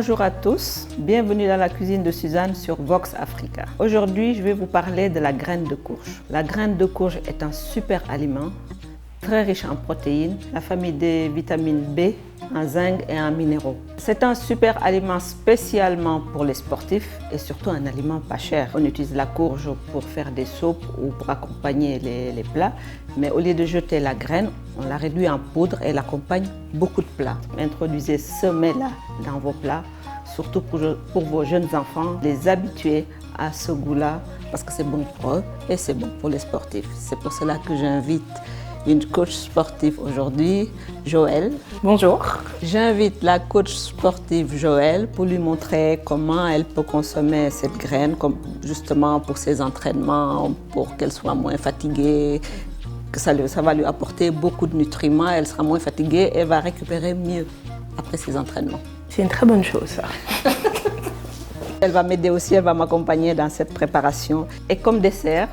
Bonjour à tous, bienvenue dans la cuisine de Suzanne sur Vox Africa. Aujourd'hui, je vais vous parler de la graine de courge. La graine de courge est un super aliment, très riche en protéines, la famille des vitamines B, en zinc et en minéraux. C'est un super aliment spécialement pour les sportifs et surtout un aliment pas cher. On utilise la courge pour faire des soupes ou pour accompagner les plats, mais au lieu de jeter la graine, on la réduit en poudre et l'accompagne beaucoup de plats. Introduisez ce mets-là dans vos plats, surtout pour vos jeunes enfants, les habituer à ce goût-là parce que c'est bon pour eux et c'est bon pour les sportifs. C'est pour cela que j'invite une coach sportive aujourd'hui, Joëlle. Bonjour. J'invite la coach sportive Joëlle pour lui montrer comment elle peut consommer cette graine, justement pour ses entraînements, pour qu'elle soit moins fatiguée, que ça va lui apporter beaucoup de nutriments, elle sera moins fatiguée et va récupérer mieux après ses entraînements. C'est une très bonne chose, ça. Elle va m'aider aussi, elle va m'accompagner dans cette préparation. Et comme dessert,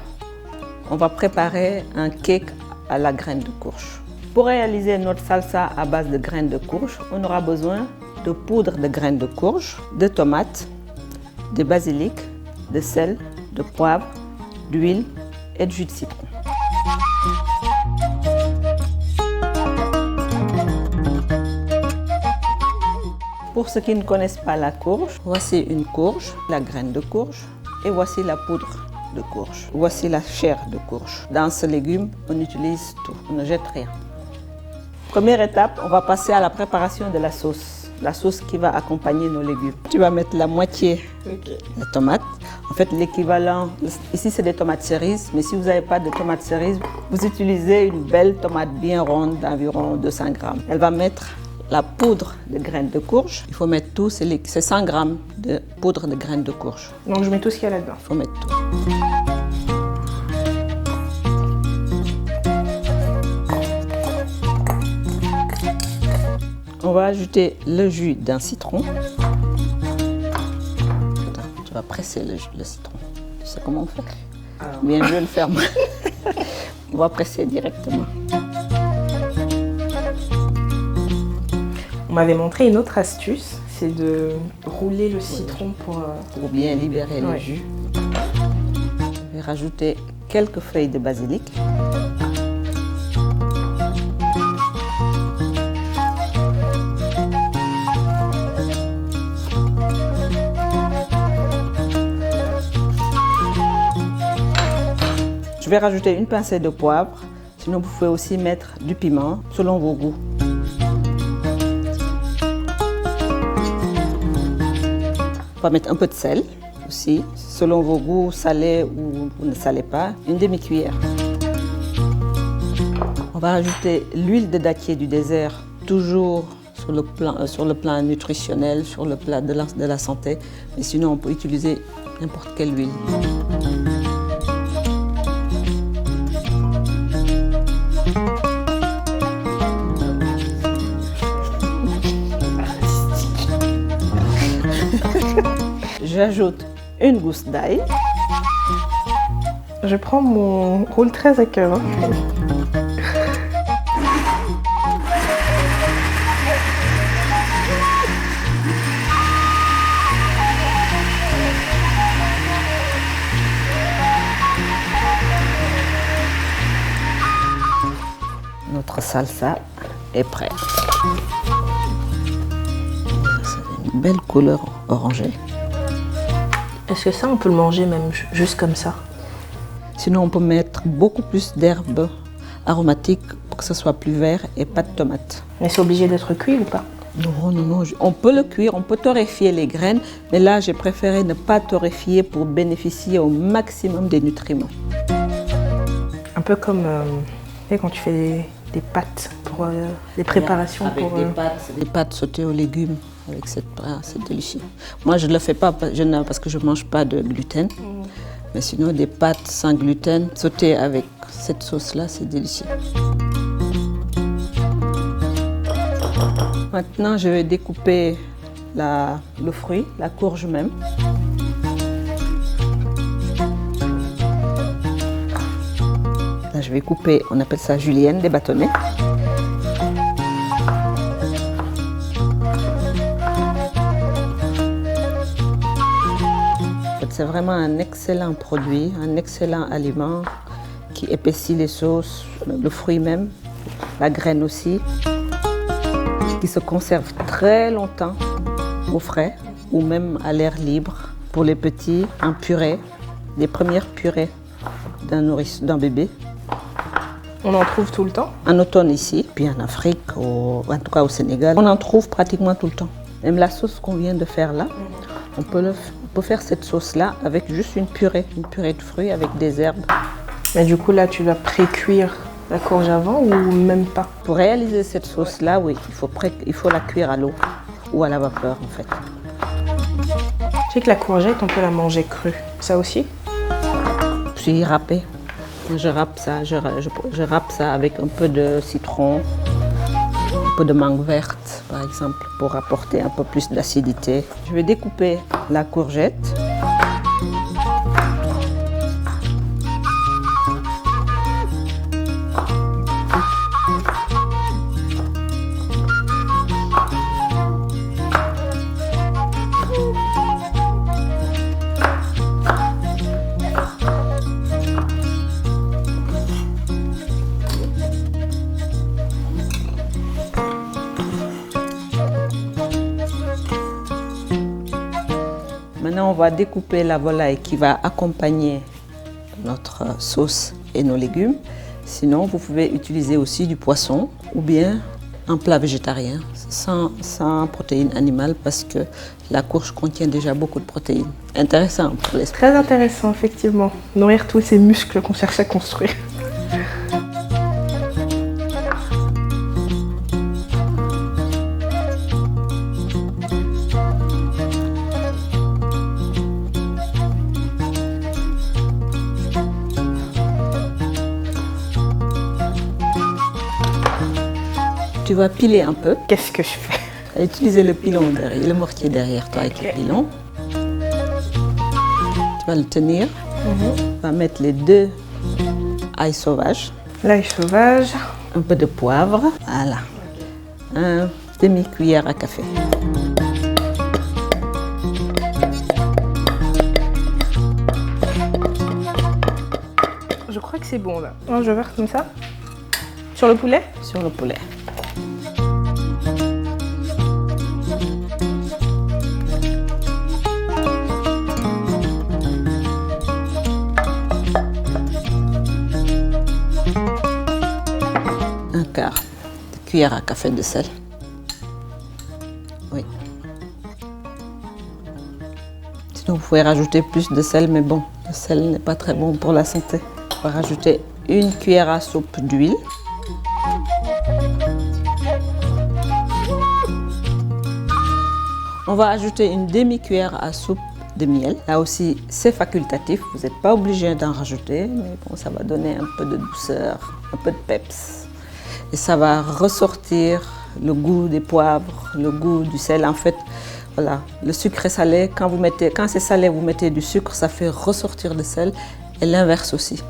on va préparer un cake à la graine de courge. Pour réaliser notre salsa à base de graines de courge, on aura besoin de poudre de graines de courge, de tomates, de basilic, de sel, de poivre, d'huile et de jus de citron. Pour ceux qui ne connaissent pas la courge, voici une courge, la graine de courge, et voici la poudre de courge. Voici la chair de courge. Dans ce légume, on utilise tout, on ne jette rien. Première étape, on va passer à la préparation de la sauce qui va accompagner nos légumes. Tu vas mettre la moitié de tomates. En fait, l'équivalent, ici c'est des tomates cerises, mais si vous n'avez pas de tomates cerises, vous utilisez une belle tomate bien ronde d'environ 200 grammes. Elle va mettre la poudre de graines de courge. Il faut mettre tout, c'est 100 grammes de poudre de graines de courge. Donc je mets tout ce qu'il y a là-dedans. Il faut mettre tout. On va ajouter le jus d'un citron. Tu vas presser le citron. Tu sais comment on fait? Bien, je vais le faire moi. On va presser directement. On m'avait montré une autre astuce, c'est de rouler le citron pour bien libérer le jus. Je vais rajouter quelques feuilles de basilic. Je vais rajouter une pincée de poivre, sinon vous pouvez aussi mettre du piment selon vos goûts. On va mettre un peu de sel aussi, selon vos goûts, salé ou vous ne salez pas, une demi-cuillère. On va rajouter l'huile de dattier du désert, toujours sur le plan nutritionnel, sur le plan de la santé, mais sinon on peut utiliser n'importe quelle huile. J'ajoute une gousse d'ail. Je prends mon rôle très à cœur. Notre salsa est prête. C'est une belle couleur orangée. Est-ce que ça, on peut le manger même juste comme ça? Sinon, on peut mettre beaucoup plus d'herbes aromatiques pour que ce soit plus vert et pas de tomates. Mais c'est obligé d'être cuit ou pas? Non. On peut le cuire, on peut torréfier les graines, mais là, j'ai préféré ne pas torréfier pour bénéficier au maximum des nutriments. Un peu comme quand tu fais des pâtes pour des préparations. Avec des pâtes sautées aux légumes. Avec cette bras, c'est délicieux. Moi, je ne le fais pas parce que je ne mange pas de gluten. Mais sinon, des pâtes sans gluten sautées avec cette sauce-là, c'est délicieux. Maintenant, je vais découper le fruit, la courge même. Là, je vais couper, on appelle ça julienne, des bâtonnets. c'est vraiment un excellent produit, un excellent aliment qui épaissit les sauces, le fruit même, la graine aussi, qui se conserve très longtemps au frais ou même à l'air libre. Pour les petits, en purée, les premières purées d'un bébé. On en trouve tout le temps? En automne ici, puis en Afrique, en tout cas au Sénégal, on en trouve pratiquement tout le temps. Même la sauce qu'on vient de faire là, on peut faire cette sauce-là avec juste une purée de fruits avec des herbes. Mais du coup là, tu vas pré-cuire la courge avant ou même pas? Pour réaliser cette sauce-là, oui, il faut la cuire à l'eau ou à la vapeur en fait. Je sais que la courgette, on peut la manger crue. Ça aussi? Puis râpée. Je râpe ça avec un peu de citron, un peu de mangue verte par exemple, pour apporter un peu plus d'acidité. Je vais découper la courgette. Maintenant, on va découper la volaille qui va accompagner notre sauce et nos légumes. Sinon, vous pouvez utiliser aussi du poisson ou bien un plat végétarien sans protéines animales parce que la courge contient déjà beaucoup de protéines. Intéressant pour l'esprit. Très intéressant, effectivement. Nourrir tous ces muscles qu'on cherche à construire. Tu vas piler un peu. Qu'est-ce que je fais? Utiliser le pilon derrière, le mortier derrière toi avec le pilon. Tu vas le tenir. Tu vas mettre les 2 ail sauvages. L'ail sauvage. Un peu de poivre. Voilà. Un demi-cuillère à café. Je crois que c'est bon là. Je vais faire comme ça. Sur le poulet? Sur le poulet. Un quart de cuillère à café de sel. Oui. Sinon, vous pouvez rajouter plus de sel, mais bon, le sel n'est pas très bon pour la santé. On va rajouter une cuillère à soupe d'huile. On va ajouter une demi-cuillère à soupe de miel. Là aussi, c'est facultatif, vous n'êtes pas obligé d'en rajouter, mais bon, ça va donner un peu de douceur, un peu de peps. Et ça va ressortir le goût des poivres, le goût du sel. En fait, voilà, le sucre est salé. Quand c'est salé, vous mettez du sucre, ça fait ressortir le sel. Et l'inverse aussi.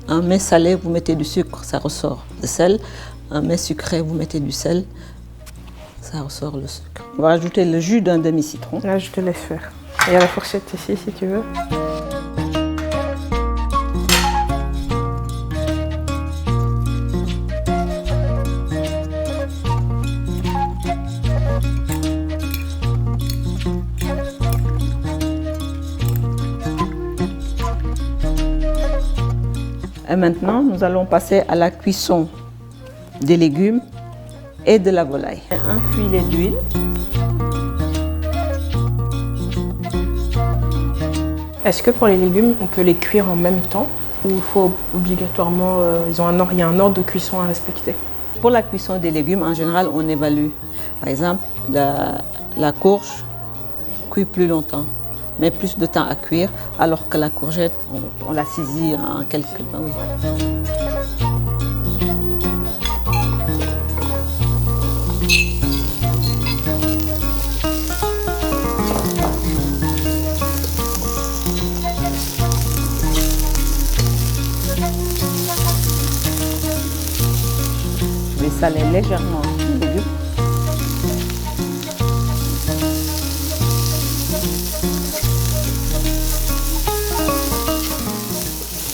Un mets salé, vous mettez du sucre, ça ressort le sel. Un mets sucré, vous mettez du sel, ça ressort le sucre. On va ajouter le jus d'un demi-citron. Là, je te laisse faire. Il y a la fourchette ici, si tu veux. Et maintenant, nous allons passer à la cuisson des légumes et de la volaille. Un filet d'huile. Est-ce que pour les légumes, on peut les cuire en même temps ou il faut obligatoirement, il y a un ordre de cuisson à respecter? Pour la cuisson des légumes, en général, on évalue. Par exemple, la courge cuit plus longtemps, mais plus de temps à cuire, alors que la courgette, on la saisit en quelques temps. Oui. Je vais saler légèrement les légumes.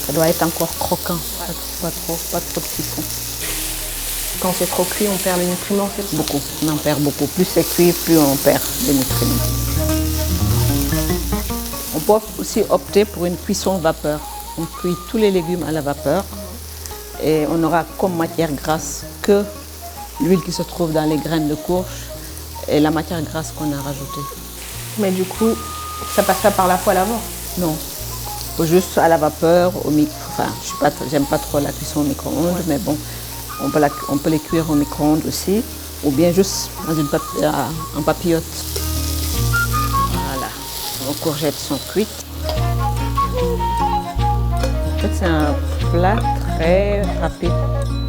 Ça doit être encore croquant, pas trop de cuisson. Quand c'est trop cuit, on perd les nutriments, c'est ça? Beaucoup, on en perd beaucoup. Plus c'est cuit, plus on perd les nutriments. On peut aussi opter pour une cuisson vapeur. On cuit tous les légumes à la vapeur et on aura comme matière grasse que l'huile qui se trouve dans les graines de courge et la matière grasse qu'on a rajoutée. Mais du coup, ça passe pas par la poêle avant? Non, faut juste à la vapeur, au micro. Enfin, j'aime pas trop la cuisson au micro-ondes, mais bon, on peut les cuire au micro-ondes aussi, ou bien juste dans en papillote. Voilà, nos courgettes sont cuites. En fait, c'est un plat très rapide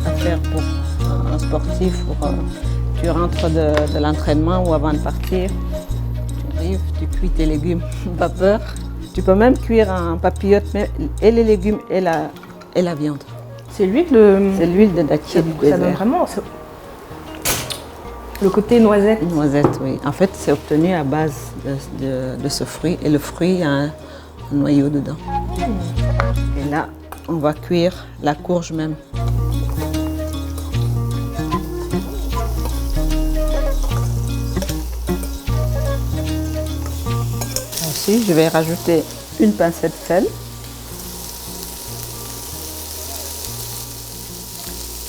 à faire pour un sportif. Tu rentres de l'entraînement ou avant de partir, tu arrives, tu cuis tes légumes vapeur. Tu peux même cuire en papillote et les légumes et la viande. C'est l'huile de... C'est l'huile de dattier du Ça désert. donne vraiment le côté noisette. Noisette, oui. En fait, c'est obtenu à base de ce fruit. Et le fruit, il y a un noyau dedans. Et là, on va cuire la courge même. Ensuite, je vais rajouter une pincée de sel.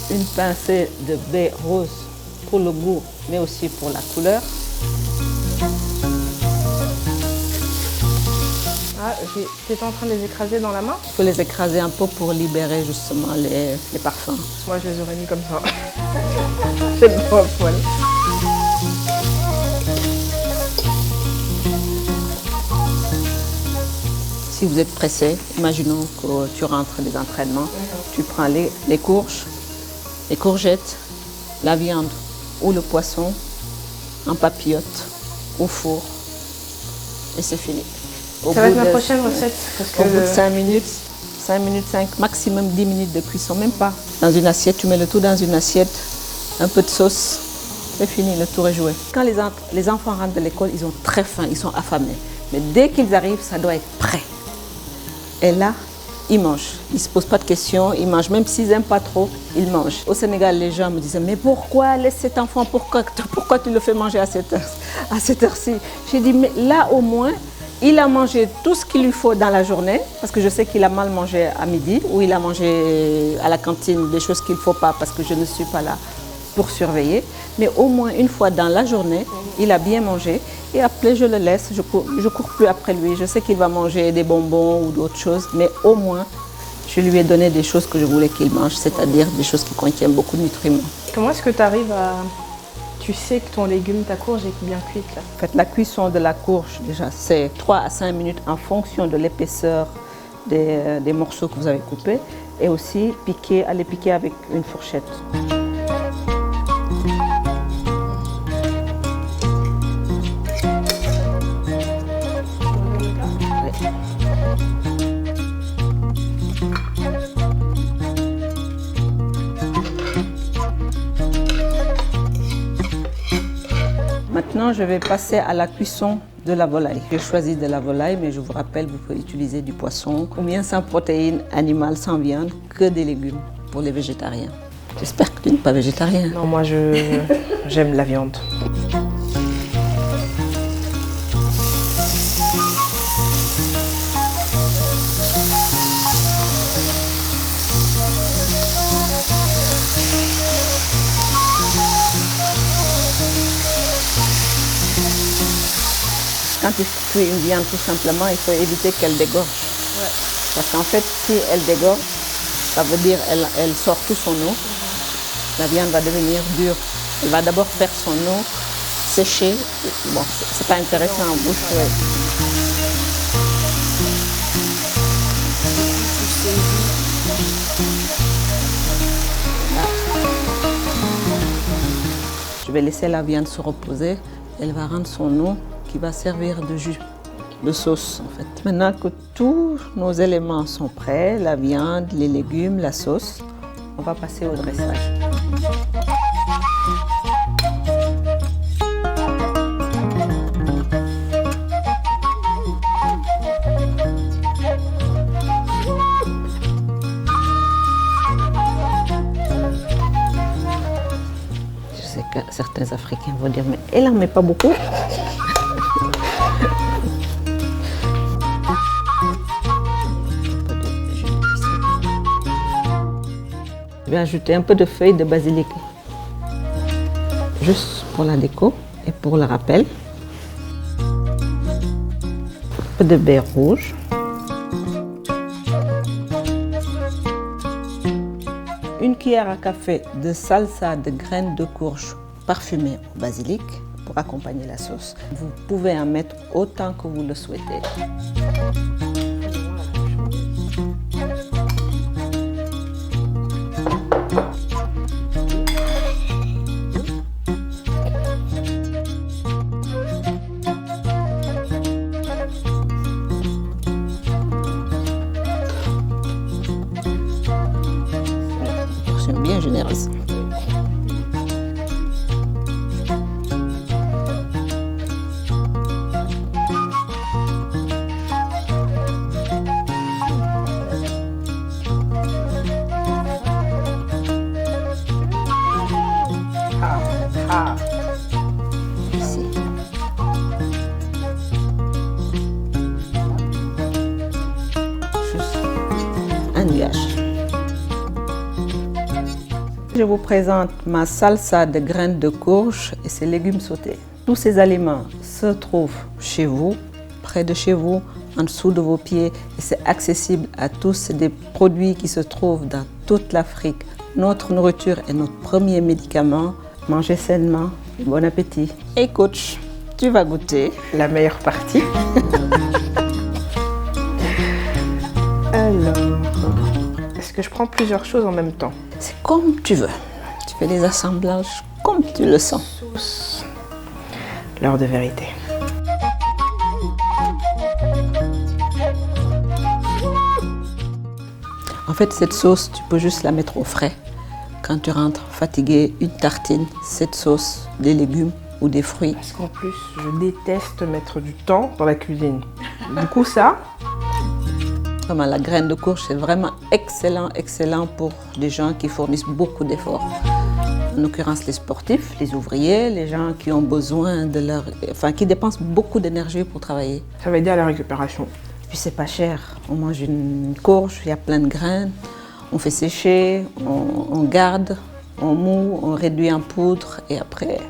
Une pincée de baie rose pour le goût, mais aussi pour la couleur. Ah, tu étais en train de les écraser dans la main? Il faut les écraser un peu pour libérer justement les parfums. Moi, je les aurais mis comme ça. C'est pas poil. Si vous êtes pressé, imaginons que tu rentres des entraînements, tu prends les courges, les courgettes, la viande ou le poisson en papillote au four et c'est fini. Ça va être ma prochaine recette. Au bout de 5 minutes, 5, maximum 10 minutes de cuisson, même pas. Dans une assiette, tu mets le tout dans une assiette, un peu de sauce, c'est fini, le tour est joué. Quand les enfants rentrent de l'école, ils ont très faim, ils sont affamés. Mais dès qu'ils arrivent, ça doit être prêt. Et là, ils mangent. Ils ne se posent pas de questions, ils mangent. Même s'ils n'aiment pas trop, ils mangent. Au Sénégal, les gens me disaient, mais pourquoi laisse cet enfant, pourquoi tu le fais manger à cette heure-ci? J'ai dit, mais là au moins, il a mangé tout ce qu'il lui faut dans la journée, parce que je sais qu'il a mal mangé à midi, ou il a mangé à la cantine des choses qu'il ne faut pas, parce que je ne suis pas là pour surveiller. Mais au moins une fois dans la journée, il a bien mangé. Et après, je le laisse, je cours plus après lui. Je sais qu'il va manger des bonbons ou d'autres choses, mais au moins, je lui ai donné des choses que je voulais qu'il mange, c'est-à-dire des choses qui contiennent beaucoup de nutriments. Comment est-ce que tu arrives à... Tu sais que ton légume, ta courge est bien cuite là? En fait, la cuisson de la courge, déjà, c'est 3 à 5 minutes en fonction de l'épaisseur des morceaux que vous avez coupés. Et aussi, aller piquer avec une fourchette. Maintenant, je vais passer à la cuisson de la volaille. J'ai choisi de la volaille, mais je vous rappelle, vous pouvez utiliser du poisson ou bien sans protéines animales, sans viande, que des légumes pour les végétariens. J'espère que tu n'es pas végétarien. Non, moi j'aime la viande. Quand tu cuis une viande, tout simplement, il faut éviter qu'elle dégorge. Ouais. Parce qu'en fait, si elle dégorge, ça veut dire qu'elle sort tout son eau. La viande va devenir dure. Elle va d'abord faire son eau, sécher. Bon, c'est pas intéressant en bouche. Ouais. Je vais laisser la viande se reposer. Elle va rendre son eau qui va servir de jus, de sauce en fait. Maintenant que tous nos éléments sont prêts, la viande, les légumes, la sauce, on va passer au dressage. certains Africains vont dire, mais elle n'en met pas beaucoup. Je vais ajouter un peu de feuilles de basilic, juste pour la déco et pour le rappel. Un peu de beurre rouge. Une cuillère à café de salsa de graines de courge parfumées au basilic pour accompagner la sauce. Vous pouvez en mettre autant que vous le souhaitez. Bien généreuse. Ici. Juste un nuage. Je vous présente ma salsa de graines de courge et ses légumes sautés. Tous ces aliments se trouvent chez vous, près de chez vous, en dessous de vos pieds et c'est accessible à tous. C'est des produits qui se trouvent dans toute l'Afrique. Notre nourriture est notre premier médicament. Mangez sainement, bon appétit. Et coach, tu vas goûter La meilleure partie. Alors, est-ce que je prends plusieurs choses en même temps? C'est comme tu veux. Tu fais des assemblages comme tu le sens. Sauce. L'heure de vérité. En fait, cette sauce, tu peux juste la mettre au frais. Quand tu rentres fatigué, une tartine, cette sauce, des légumes ou des fruits. Parce qu'en plus, je déteste mettre du temps dans la cuisine. Du coup, ça... Vraiment, la graine de courge, c'est vraiment excellent, excellent pour des gens qui fournissent beaucoup d'efforts. En l'occurrence, les sportifs, les ouvriers, les gens qui ont besoin de leur... Enfin, qui dépensent beaucoup d'énergie pour travailler. Ça va aider à la récupération. Puis c'est pas cher. On mange une courge, il y a plein de graines. On fait sécher, on garde, on moud, on réduit en poudre et après,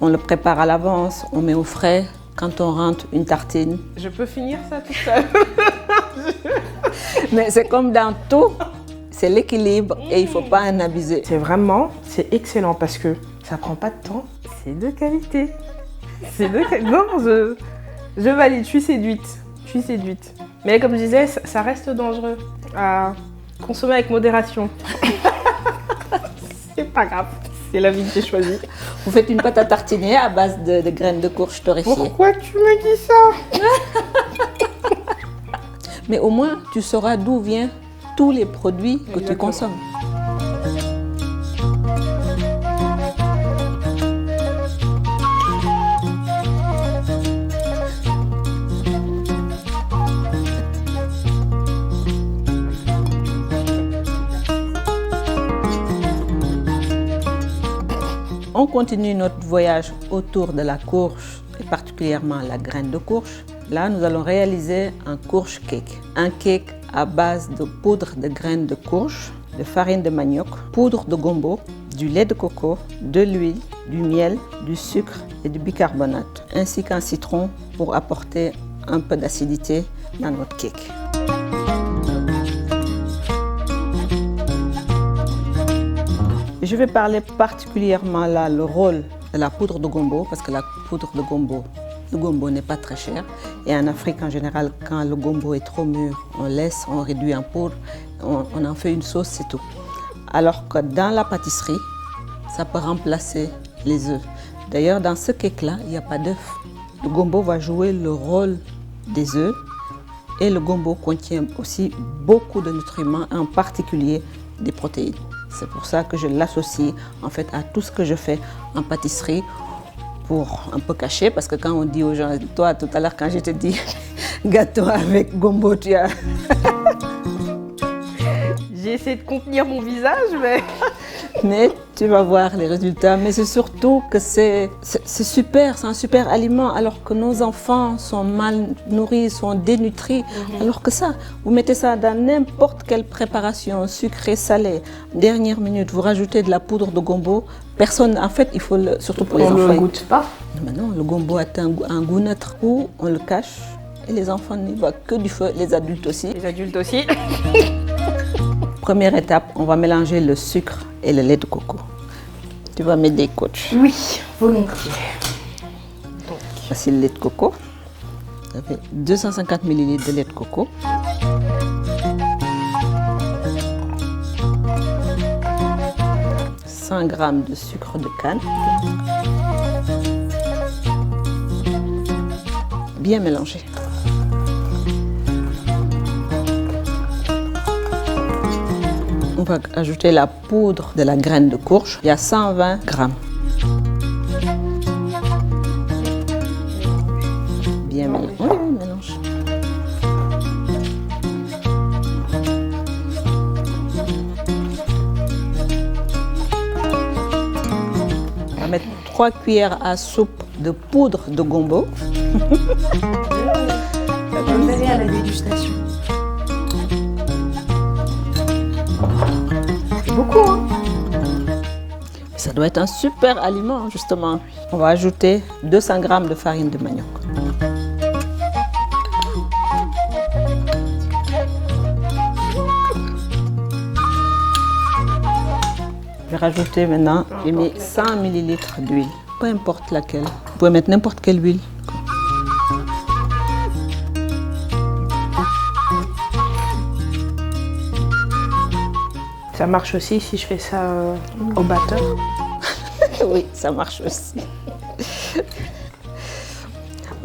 on le prépare à l'avance, on met au frais. Quand on rentre, une tartine. Je peux finir ça tout seul. Mais c'est comme dans tout, c'est l'équilibre et il ne faut pas en abuser. C'est excellent parce que ça prend pas de temps. C'est de qualité. Non, je valide, je suis séduite. Mais comme je disais, ça reste dangereux à consommer avec modération. C'est pas grave, c'est la vie que j'ai choisie. Vous faites une pâte à tartiner à base de graines de courge torréfiées. Pourquoi tu me dis ça? Mais au moins, tu sauras d'où viennent tous les produits que tu consommes. On continue notre voyage autour de la courge et particulièrement la graine de courge. Là, nous allons réaliser un courge cake. Un cake à base de poudre de graines de courge, de farine de manioc, poudre de gombo, du lait de coco, de l'huile, du miel, du sucre et du bicarbonate, ainsi qu'un citron pour apporter un peu d'acidité dans notre cake. Je vais parler particulièrement là le rôle de la poudre de gombo parce que la poudre de gombo, le gombo n'est pas très cher et en Afrique en général quand le gombo est trop mûr, on réduit en poudre, on en fait une sauce, c'est tout. Alors que dans la pâtisserie, ça peut remplacer les œufs. D'ailleurs dans ce cake là, il n'y a pas d'œufs. Le gombo va jouer le rôle des œufs et le gombo contient aussi beaucoup de nutriments, en particulier des protéines. C'est pour ça que je l'associe en fait à tout ce que je fais en pâtisserie pour un peu cacher, parce que quand on dit aux gens, toi tout à l'heure quand je te dis gâteau avec gombo, tu as... J'ai essayé de contenir mon visage, mais... Mais tu vas voir les résultats. Mais c'est surtout que c'est super, c'est un super aliment, alors que nos enfants sont mal nourris, sont dénutris. Alors que ça, vous mettez ça dans n'importe quelle préparation, sucrée, salée. Dernière minute, vous rajoutez de la poudre de gombo. Personne, en fait, il faut surtout pour les enfants. On ne le goûte pas. Non, le gombo a un goût neutre où on le cache. Et les enfants n'y voient que du feu, les adultes aussi. Les adultes aussi. Première étape, on va mélanger le sucre et le lait de coco. Tu vas m'aider, coach. Oui, volontiers. Voici le lait de coco. Ça fait 250 ml de lait de coco. « 100 g de sucre de canne. Bien mélanger. On va ajouter la poudre de la graine de courge. Il y a 120 g. Bien mélanger. Oui, mélange. On va mettre 3 cuillères à soupe de poudre de gombo. Ça peut me aller à la dégustation. C'est beaucoup, hein? Ça doit être un super aliment, justement. On va ajouter 200 g de farine de manioc. Je vais rajouter maintenant, j'ai mis 100 ml d'huile, peu importe laquelle. Vous pouvez mettre n'importe quelle huile. Ça marche aussi si je fais ça au batteur. Oui, ça marche aussi.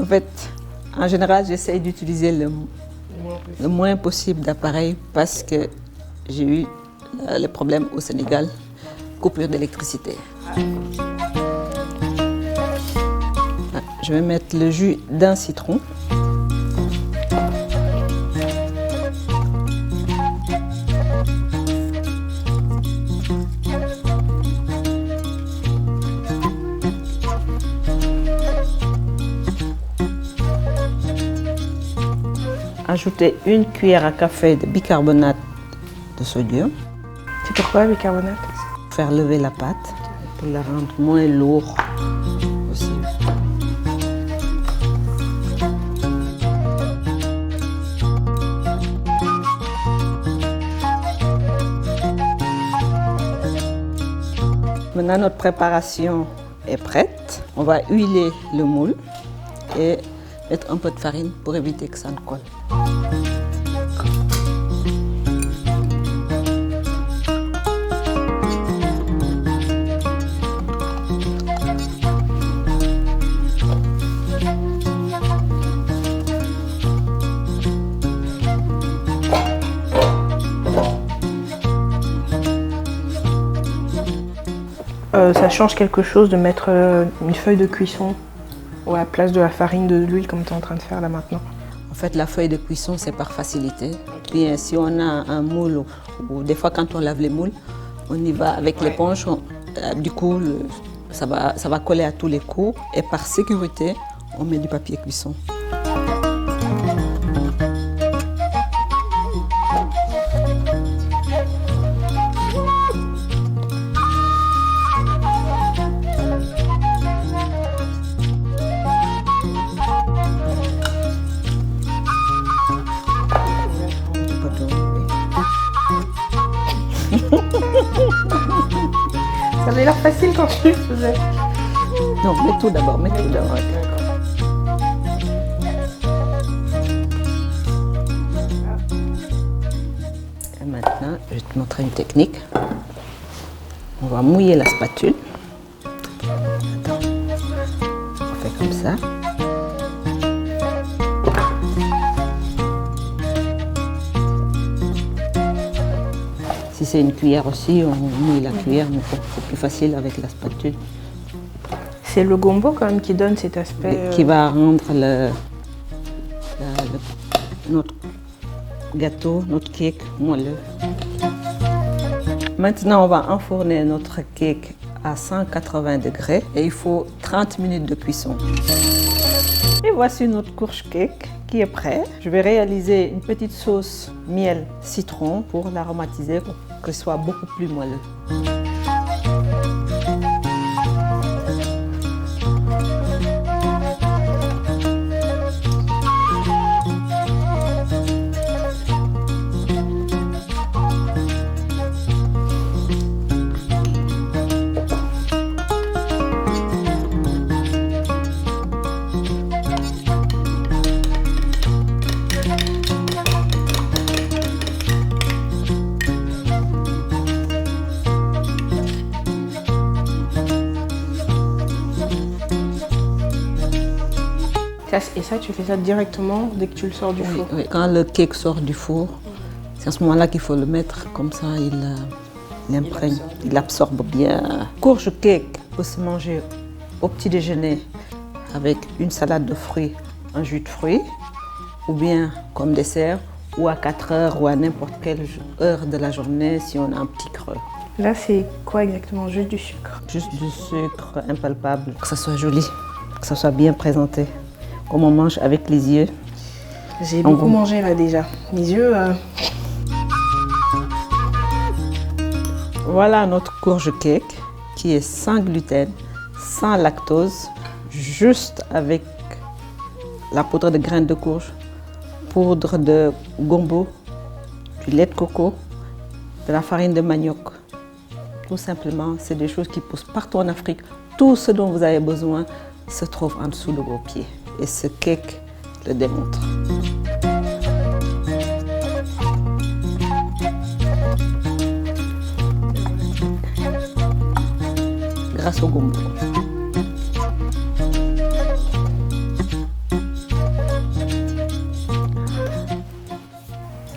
En fait, en général, j'essaye d'utiliser le moins possible d'appareils parce que j'ai eu le problème au Sénégal, coupure d'électricité. Je vais mettre le jus d'un citron. Ajouter 1 cuillère à café de bicarbonate de sodium. C'est pourquoi bicarbonate? Faire lever la pâte pour la rendre moins lourde aussi. Maintenant, notre préparation est prête. On va huiler le moule et mettre un peu de farine pour éviter que ça ne colle. Ça change quelque chose de mettre une feuille de cuisson à la place de la farine, de l'huile comme tu es en train de faire là maintenant? En fait, la feuille de cuisson, c'est par facilité. Puis si on a un moule, ou des fois quand on lave les moules, on y va avec l'éponge. Du coup, ça va coller à tous les coups. Et par sécurité, on met du papier cuisson. Ça avait l'air facile quand je le faisais. Non, mets tout d'abord, mets tout d'abord. Et maintenant, je vais te montrer une technique. On va mouiller la spatule. Attends. On fait comme ça. Si c'est une cuillère aussi, on mouille la cuillère, mais c'est plus facile avec la spatule. C'est le gombo quand même qui donne cet aspect... Qui va rendre notre gâteau, notre cake moelleux. Maintenant, on va enfourner notre cake à 180 degrés et il faut 30 minutes de cuisson. Et voici notre courge cake qui est prêt. Je vais réaliser une petite sauce miel citron pour l'aromatiser pour qu'elle soit beaucoup plus moelleux. Et ça, tu fais ça directement dès que tu le sors du four? Oui. Quand le cake sort du four, c'est à ce moment-là qu'il faut le mettre, comme ça il imprègne, il absorbe bien. Courge cake peut se manger au petit déjeuner avec une salade de fruits, un jus de fruits, ou bien comme dessert, ou à 4 heures, ou à n'importe quelle heure de la journée si on a un petit creux. Là, c'est quoi exactement? Juste du sucre? Juste du sucre impalpable, que ça soit joli, que ça soit bien présenté. Comme on mange avec les yeux. J'ai beaucoup mangé là déjà. Mes yeux... Voilà notre courge cake qui est sans gluten, sans lactose, juste avec la poudre de graines de courge, poudre de gombo, du lait de coco, de la farine de manioc. Tout simplement, c'est des choses qui poussent partout en Afrique. Tout ce dont vous avez besoin se trouve en dessous de vos pieds. Et ce cake le démontre. Grâce au gombo.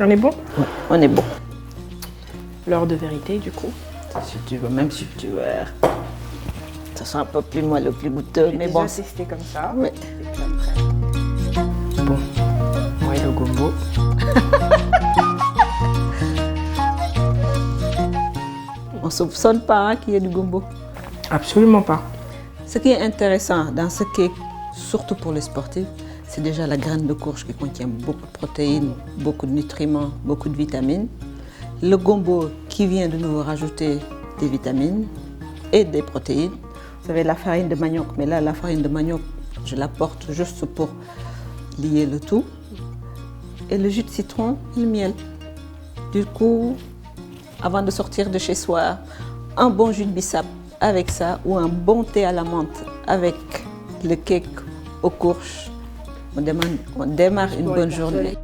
On est bon? Oui, on est bon. L'heure de vérité, du coup. Si tu veux, même si tu veux. Ça sent un peu plus moelleux, plus goûteux, mais bon. J'ai testé comme ça. Oui. Bon, moi et le gombo. On ne soupçonne pas qu'il y ait du gombo. Absolument pas. Ce qui est intéressant dans ce cake, surtout pour les sportifs, c'est déjà la graine de courge qui contient beaucoup de protéines, beaucoup de nutriments, beaucoup de vitamines. Le gombo qui vient de nouveau rajouter des vitamines et des protéines. Vous avez la farine de manioc, mais là, la farine de manioc, je la porte juste pour lier le tout. Et le jus de citron et le miel. Du coup, avant de sortir de chez soi, un bon jus de bissap avec ça ou un bon thé à la menthe avec le cake aux courges. On démarre une bonne journée.